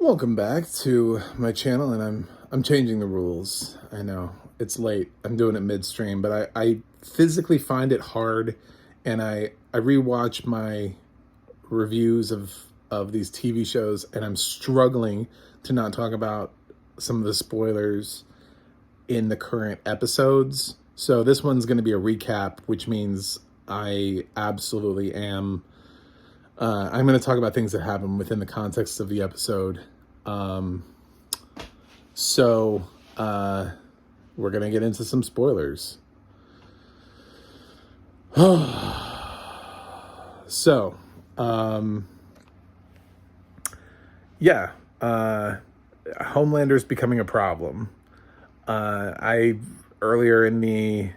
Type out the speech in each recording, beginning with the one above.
Welcome back to my channel, and I'm changing the rules. I know it's late. I'm doing it midstream, but I physically find it hard, and I rewatch my reviews of these TV shows, and I'm struggling to not talk about some of the spoilers in the current episodes. So this one's going to be a recap, which means I absolutely am. I'm going to talk about things that happen within the context of the episode. So we're going to get into some spoilers. So, yeah, Homelander's becoming a problem. Earlier in the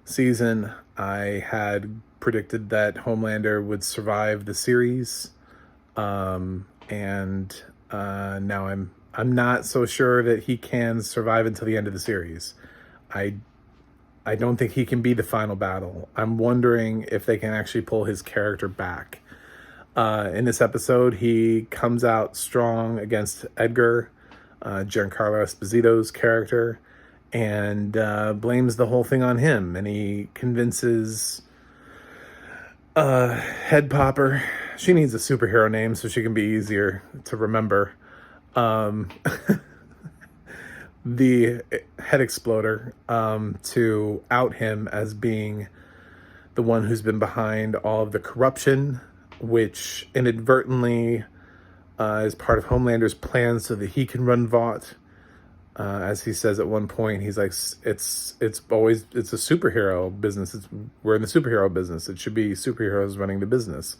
season, I had predicted that Homelander would survive the series, and now I'm not so sure that he can survive until the end of the series. I don't think he can be the final battle. I'm wondering if they can actually pull his character back. In this episode, he comes out strong against Edgar, Giancarlo Esposito's character, and blames the whole thing on him. And he convinces Head Popper. She needs a superhero name so she can be easier to remember. The Head Exploder, to out him as being the one who's been behind all of the corruption, which inadvertently is part of Homelander's plan so that he can run Vought. As he says at one point, he's like, it's a superhero business. We're in the superhero business. It should be superheroes running the business.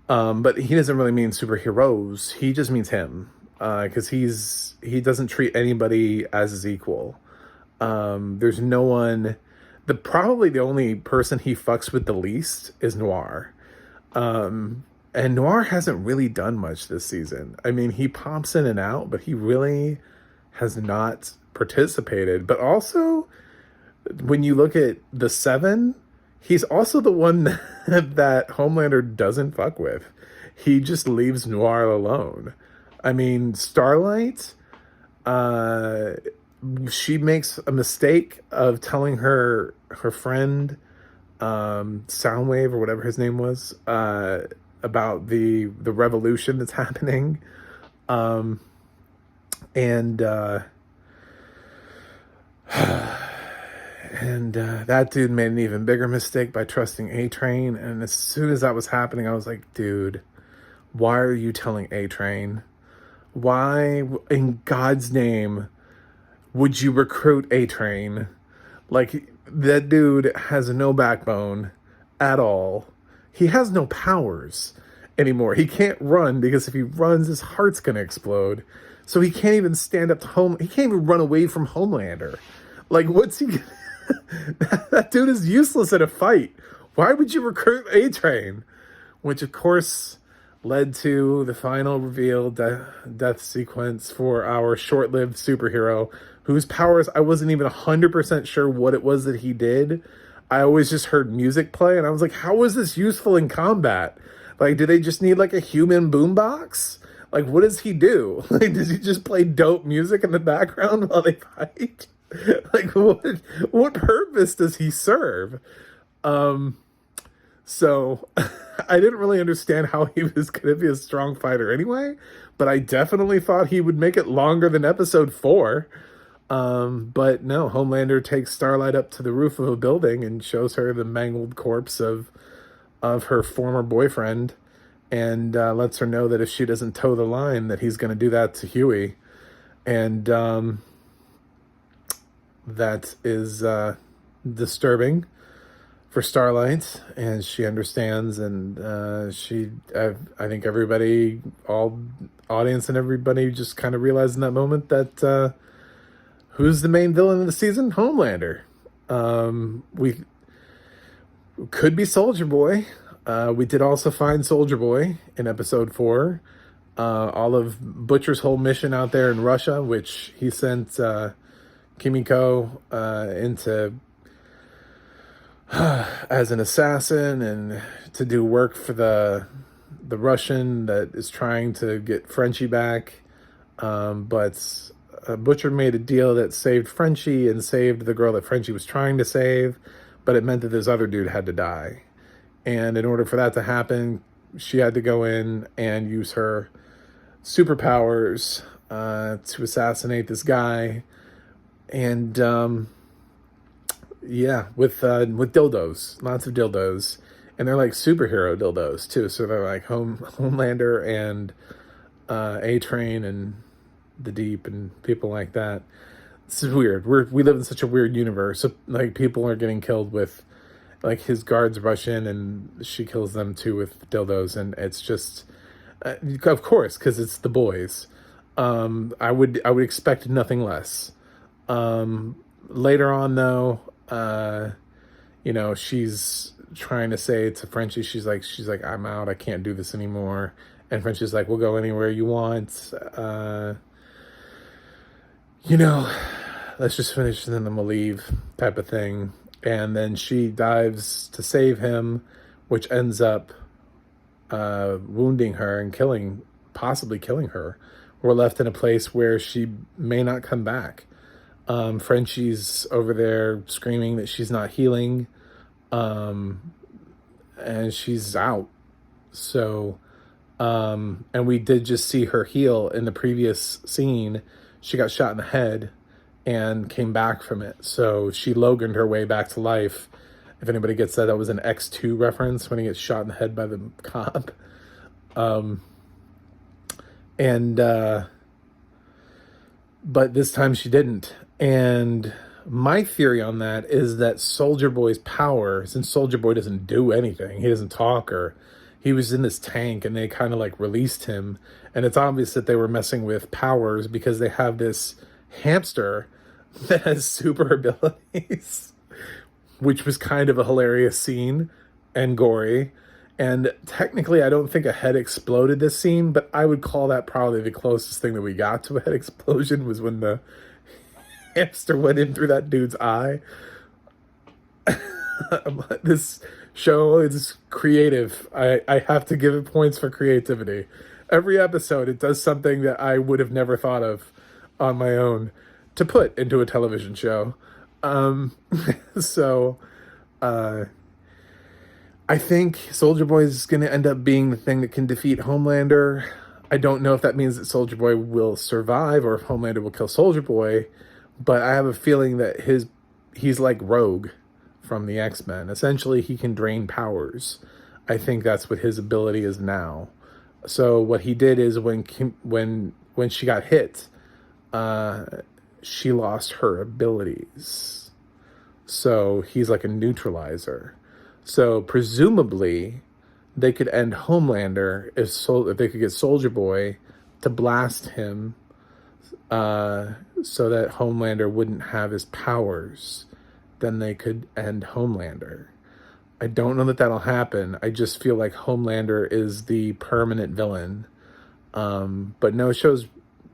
But he doesn't really mean superheroes. He just means him, because he doesn't treat anybody as his equal. There's no one. Probably the only person he fucks with the least is Noir. And Noir hasn't really done much this season. I mean, he pops in and out, but he really has not participated. But also, when you look at the Seven, he's also the one that Homelander doesn't fuck with. He just leaves Noir alone. I mean, Starlight, she makes a mistake of telling her friend, Soundwave or whatever his name was, about the revolution that's happening. And that dude made an even bigger mistake by trusting A-Train. And as soon as that was happening, I was like, dude, why are you telling A-Train? Why, in God's name, would you recruit A-Train? Like, that dude has no backbone at all. He has no powers anymore. He can't run, because if he runs, his heart's going to explode. So he can't even stand up to he can't even run away from Homelander. Like, what's he... that dude is useless in a fight. Why would you recruit A-Train? Which, of course, led to the final reveal death sequence for our short-lived superhero, whose powers I wasn't even 100% sure what it was that he did. I always just heard music play, and I was like, how is this useful in combat? Like, do they just need, like, a human boombox? Like, what does he do? Like, does he just play dope music in the background while they fight? Like, what purpose does he serve? So I didn't really understand how he was going to be a strong fighter anyway, but I definitely thought he would make it longer than episode 4. But no, Homelander takes Starlight up to the roof of a building and shows her the mangled corpse of her former boyfriend, and lets her know that if she doesn't toe the line, that he's going to do that to Huey. And that is disturbing for Starlight, and she understands, and I think everybody, all audience and everybody, just kind of realized in that moment that who's the main villain of the season? Homelander. We could be Soldier Boy. We did also find Soldier Boy in episode 4. All of Butcher's whole mission out there in Russia, which he sent Kimiko into as an assassin and to do work for the the Russian that is trying to get Frenchie back. But Butcher made a deal that saved Frenchie and saved the girl that Frenchie was trying to save, but it meant that this other dude had to die. And in order for that to happen, she had to go in and use her superpowers to assassinate this guy. And yeah, with dildos, lots of dildos, and they're like superhero dildos too. So they're like Homelander and A-Train and the Deep and people like that. This is weird. We live in such a weird universe. So, like, people are getting killed with, like, his guards rush in and she kills them too with dildos, and it's just, of course, because it's the boys. I would expect nothing less. Later on, though, you know, she's trying to say to Frenchie, she's like, I'm out. I can't do this anymore. And Frenchie's like, we'll go anywhere you want. You know, let's just finish and then we'll leave, type of thing. And then she dives to save him, which ends up wounding her and possibly killing her. We're left in a place where she may not come back. Frenchie's over there screaming that she's not healing, and she's out. So, and we did just see her heal in the previous scene. She got shot in the head and came back from it. So she Loganed her way back to life. If anybody gets that, that was an X2 reference when he gets shot in the head by the cop. But this time she didn't. And my theory on that is that Soldier Boy's power, since Soldier Boy doesn't do anything, he doesn't talk, or he was in this tank and they kind of like released him. And it's obvious that they were messing with powers because they have this hamster that has super abilities, which was kind of a hilarious scene and gory. And technically, I don't think a head exploded this scene, but I would call that probably the closest thing that we got to a head explosion was when the hamster went in through that dude's eye. This show is creative. I have to give it points for creativity. Every episode, it does something that I would have never thought of on my own to put into a television show. I think Soldier Boy is going to end up being the thing that can defeat Homelander. I don't know if that means that Soldier Boy will survive or if Homelander will kill Soldier Boy, but I have a feeling that he's like Rogue from the X-Men. Essentially, he can drain powers. I think that's what his ability is now. So what he did is when she got hit, she lost her abilities. So he's like a neutralizer. So presumably, they could end Homelander if they could get Soldier Boy to blast him, so that Homelander wouldn't have his powers. Then they could end Homelander. I don't know that that'll happen. I just feel like Homelander is the permanent villain. But no shows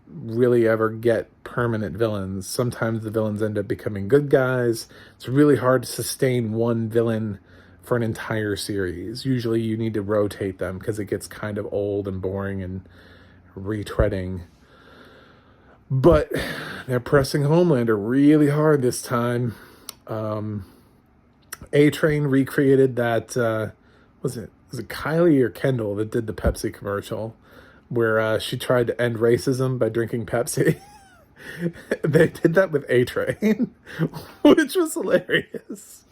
really ever get permanent villains. Sometimes the villains end up becoming good guys. It's really hard to sustain one villain for an entire series. Usually you need to rotate them because it gets kind of old and boring and retreading. But they're pressing Homelander really hard this time. A-Train recreated that, was it Kylie or Kendall that did the Pepsi commercial where she tried to end racism by drinking Pepsi. They did that with A-Train, which was hilarious.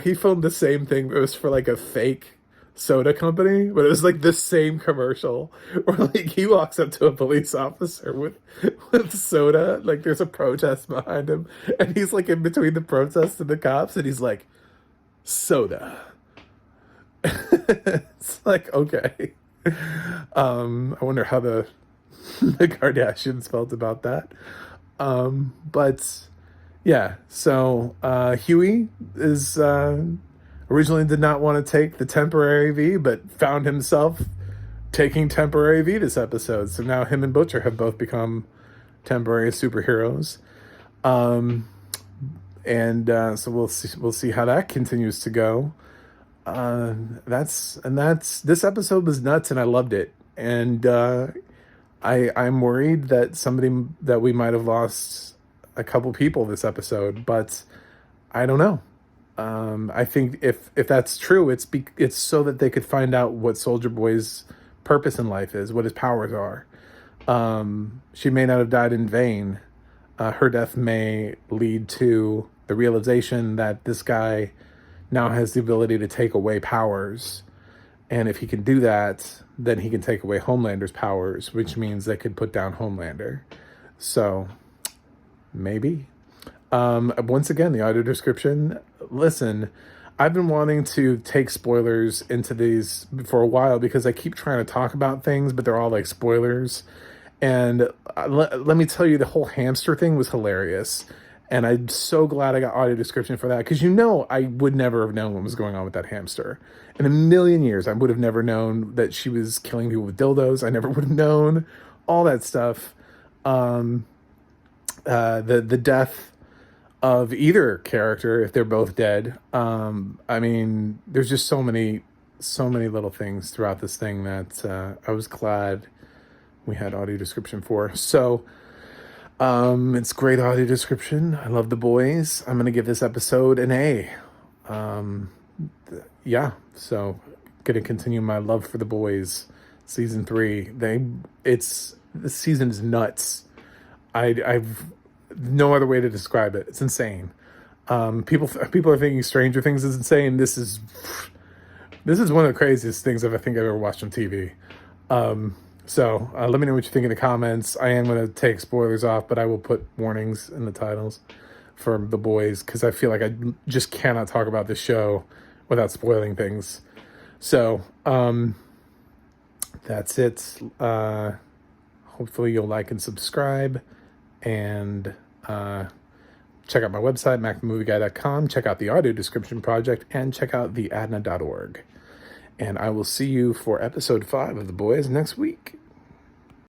He filmed the same thing, but it was for like a fake soda company, but it was like the same commercial where like he walks up to a police officer with soda, like there's a protest behind him, and he's like in between the protests and the cops, and he's like, soda. It's like, okay. I wonder how the Kardashians felt about that. But yeah, so Huey is originally did not want to take the temporary V, but found himself taking temporary V this episode. So now him and Butcher have both become temporary superheroes. So we'll see how that continues to go. That's this episode was nuts, and I loved it. And I'm worried that that we might have lost a couple people this episode, but I don't know. I think if that's true, it's so that they could find out what Soldier Boy's purpose in life is, what his powers are. She may not have died in vain. Her death may lead to the realization that this guy now has the ability to take away powers. And if he can do that, then he can take away Homelander's powers, which means they could put down Homelander. So, maybe. Once again, the audio description. Listen, I've been wanting to take spoilers into these for a while because I keep trying to talk about things, but they're all like spoilers. And let me tell you, the whole hamster thing was hilarious. And I'm so glad I got audio description for that. Because I would never have known what was going on with that hamster. In a million years, I would have never known that she was killing people with dildos. I never would have known all that stuff. The death of either character, if they're both dead. I mean, there's just so many little things throughout this thing that I was glad we had audio description for. So, it's great audio description. I love the boys. I'm going to give this episode an A. Yeah, so going to continue my love for the boys. Season 3. This season is nuts. I've no other way to describe it. It's insane. People are thinking Stranger Things is insane. This is one of the craziest things I think I've ever watched on TV. So let me know what you think in the comments. I am going to take spoilers off, but I will put warnings in the titles for the boys because I feel like I just cannot talk about this show without spoiling things. So that's it. Hopefully you'll like and subscribe, and check out my website, macthemovieguy.com. Check out the audio description project, and check out theadna.org. And I will see you for episode 5 of The Boys next week.